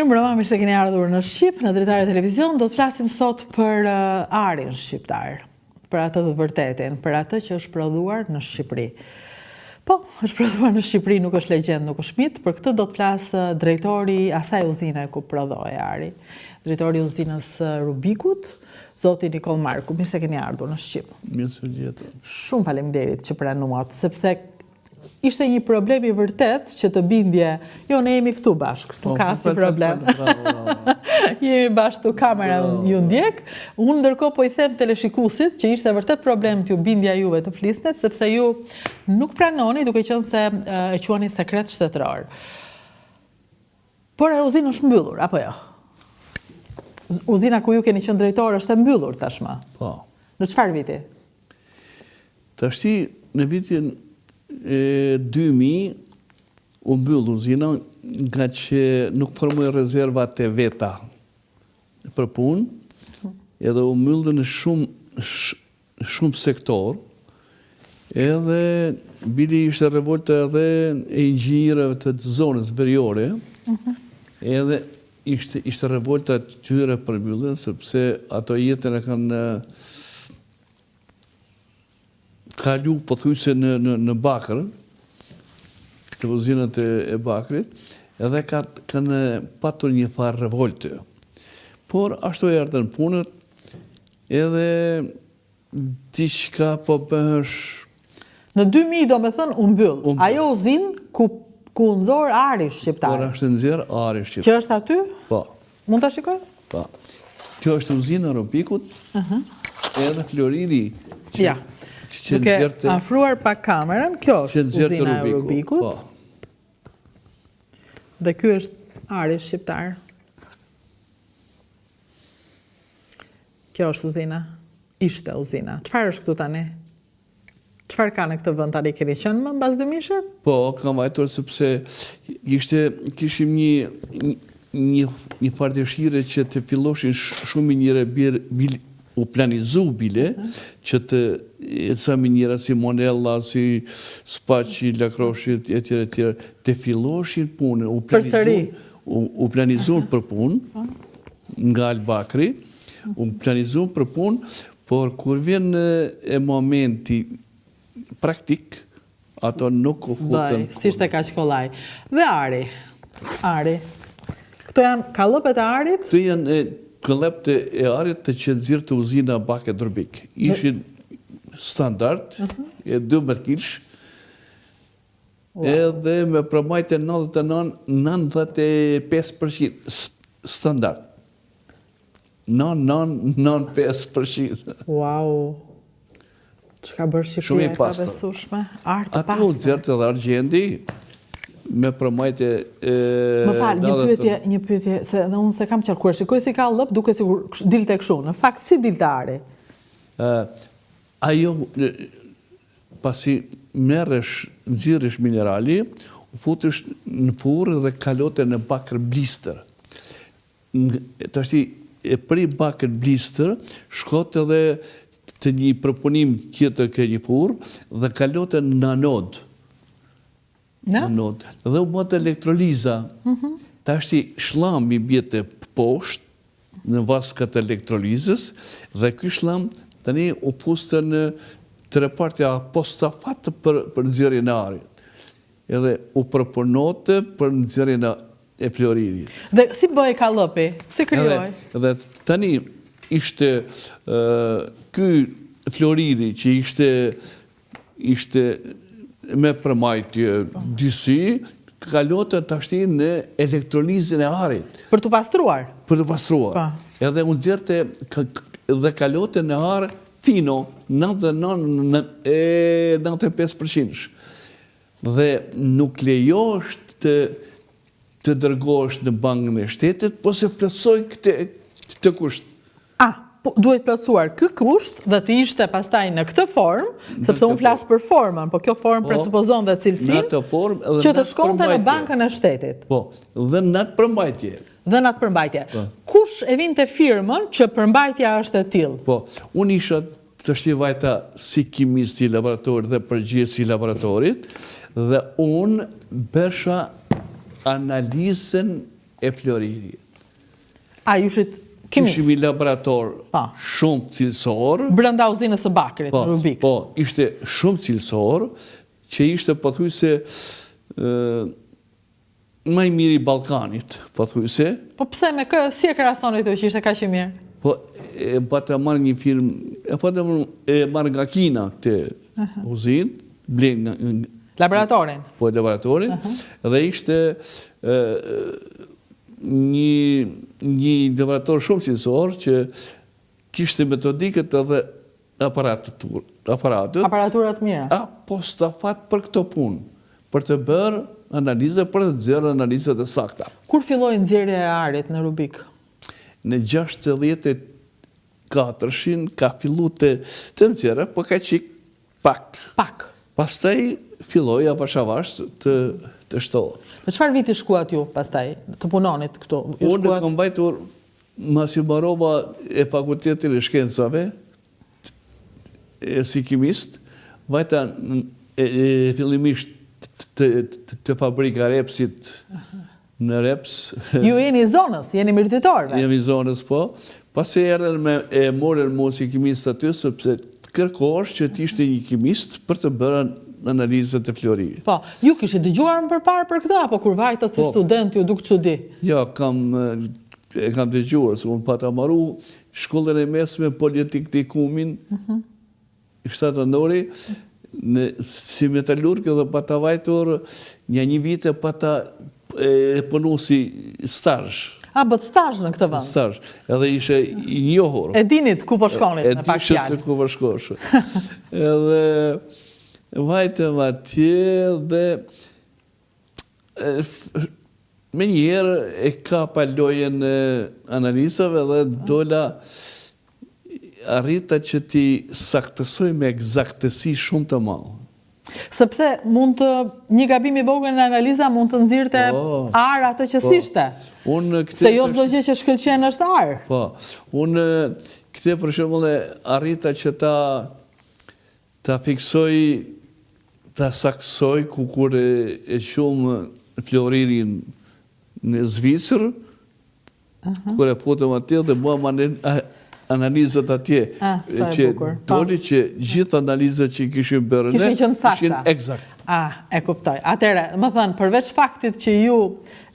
Mirëmbrëma, mirë se keni ardhur në Shqip, në Dritare Televizion. Do të flasim sot për arin shqiptar, për atë të vërtetin, për atë që është prodhuar në Shqipëri. Po, është prodhuar në Shqipëri, nuk është legjend, nuk është mit, për këtë do të flasë drejtori asaj uzine ku prodhoi ari, drejtori uzinës Rubikut, zoti Nikol Marku. Mirë se keni ardhur në Shqip. Mirë se gjetëm. Shumë faleminderit që pranuat, sepse ishte një problem i vërtet që të bindje, jo ne jemi këtu bashkë, nuk ka si problem. Jemi bashkë tu, kamera ju ndjek. Unë ndërkohë po i them teleshikuesit që ishte vërtet problem t'ju bindja juve të flisnet, sepse ju nuk pranoni duke qenë se e quani sekret shtetëror. Por e uzinë është mbyllur, apo jo? Uzina ku ju keni qenë drejtor është e mbyllur tashmë. Po. Në çfarë viti? Tashti në vitin 2000 u mbyll uzina nga që nuk formoi rezervat e veta për punë, edhe u mbyllën në shumë sektor, edhe bili ishte revolta edhe e inxhinierëve të zonës veriore, edhe ishte revolta tyre për mbylljen, sepse ato jetën e kanë kalu pothuajse në Bakër, të uzinat e Bakrit, edhe kanë patur një farë revolte. Por ashtu erdhën punët, edhe diçka po bëhesh. Në 2000 do me thënë u mbyll. Ajo uzinë ku nxor ari shqiptar. Por është nxjerr ari shqiptar. Që është aty? Po. Mund ta shikoj? Po. Kjo është uzina Rubikut, edhe Floriri. Ja. Duke afruar pak kamerën, kjo është uzina e Rubikut. Dhe ky është ari shqiptar. Kjo është uzina. Ishte uzina. Çfarë është këtu tani? Çfarë ka në këtë vend tani, keni qenë më mbas 2000-shit? Po, kam vajtur sepse kishim një farë dëshire që të filloshin shumë minjere u planizu bile, që të ca minjera si Monella, si Spaci, Lakroshit, etj. Të filloshin punën, u planizun për punë, nga Albakri, u planizun për punë, por kur vjen e momenti praktik, ato nuk u futën. Si shte ka shkollaj. Dhe ari. Këto janë kallëpet e arit? Këto janë këllëpët e arit të që nëzirë të uzina Baket Rubik. Ishin standard, 12 kilsh, edhe me përmajtë 95% standard. 95%. Wow! Që ka bërë Shqipëria e ka besushme? Artë të pastë. Ato nëzirë dhe argjendi, me përmajtje... Më falë, një pyetje, se dhe unë se kam qarkuar, shikoj si ka lëp duke si dilte këshu. Në fakt, si dilte ari? Ajo, pasi merresh, nxirresh minerali, u futesh në furrë dhe kalote në bakër blister. Tashti, e pri bakër blister, shkote edhe të një përpunim tjetër ke një furrë dhe kalote në anodë. Dhe u bëtë elektroliza. Tashti shlami bjete poshtë, në vaskat elektrolizës, dhe ky shlam tani u fuste në të repartja postafatë për nxjerrjen e arit. Edhe u proponote për nxjerrjen e Floririt. Dhe si bëj kallëpi? Si krijoj? Dhe tani ishte ky Floriri që ishte me përmajtje disi, kalote tashti në elektrolizën e arit. Për të pastruar? Për të pastruar. Edhe unë gjerte dhe kalote në arë fino, 95%. Dhe nuk lejosh të dërgosh në bankën e shtetit, po se plotësoj këtë kusht. Duhet plotësuar ky kusht dhe të ishte pastaj në këtë formë, sepse unë flas për formën, po kjo formë presupozon dhe cilësinë që të shkonte në bankën e shtetit. Po, dhe në atë përmbajtje. Dhe në atë përmbajtje. Kush e vinte firmën që përmbajtja është e tillë? Po, unë isha të vajta si kimist i laboratorit dhe përgjegjës i laboratorit, dhe unë bësha analizën e Floriri. A, ju shit kimist? Ishim një laborator shumë cilësor. Brenda uzinës së Bakrit, në Rubik. Po, ishte shumë cilësor, që ishte pothuajse më i miri i Ballkanit, pothuajse. Po pse me kë si e krahasoni këtu që ishte kaq i mirë? Po pa të marrë një film, e marrë nga Kina këtë uzinë, blen nga Laboratorin? Po, laboratorin, dhe ishte një laborator shumë cilësor që kishte metodikët edhe Aparaturat mira? Po stafat për këto punë, për të bërë analizë, për të zërë analizët e sakta. Kur filloi nxjerrja e arit në Rubik? Në 64-shin ka fillu të nxjerrë, po ka qik pak. Pak? Pastaj filloi avash të shtohet. Në çfarë viti shkuat ju pastaj, të punonit këtu? Unë kam mbajtur masi mbarova e fakultetin e shkencave, si kimist, vajta fillimisht të fabrika Repsit në Reps. Ju jeni zonës, jeni mirëditorve? Jemi zonës, po. Pasi erdhen e morën mu si kimist aty, sepse kërkosh që t'ishte një kimist për të bërë analizët e Floririt. Po, ju kishit dëgjuar më përpara për këta, apo kur vajtat si student ju duk çudi? Jo, kam dëgjuar, se unë pata marru shkollën e mesme Politechnikumin, shtatëndori, si metalurg edhe pata vajtur një vite pata punu si stazh. A, bët stazh në këtë vend? Stazh, edhe ishe i njohur. E dinit ku po shkonit në pak fjalë? E dishe se ku po shkosh. Edhe vajtëm atje dhe me njerë e ka palojen analizave dhe dola arrita që ti saktësoj me egzaktësi shumë të malë. Sepse mund të, një gabim i vogël në analiza mund të nxirrte arë atë që s'ishte. Se jo çdo gjë që shkëlqen është arë. Po, unë këte për shembull arrita që ta fiksoj, ta saksoj kur e shumë Floririn në Zvicër, kur e futëm atje dhe mua analizat atje, që doli që gjithë analizat që kishin bërë ne, kishin eksakt. E kuptoj. Atere, më thënë, përveç faktit që ju,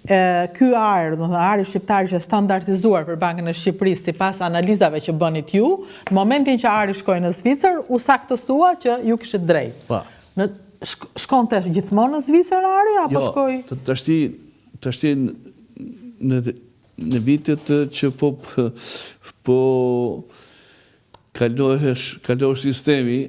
ky arë, ari shqiptar që standardizuar për Bankën e Shqipërisë si pas analizave që bënit ju, në momentin që ari shkoj në Zvicër, u saktësua që ju kishit drejt. Shkon të gjithmonë në Zvicër ari, apo shkoj? Jo, të ashti në vitet që po kalosh sistemi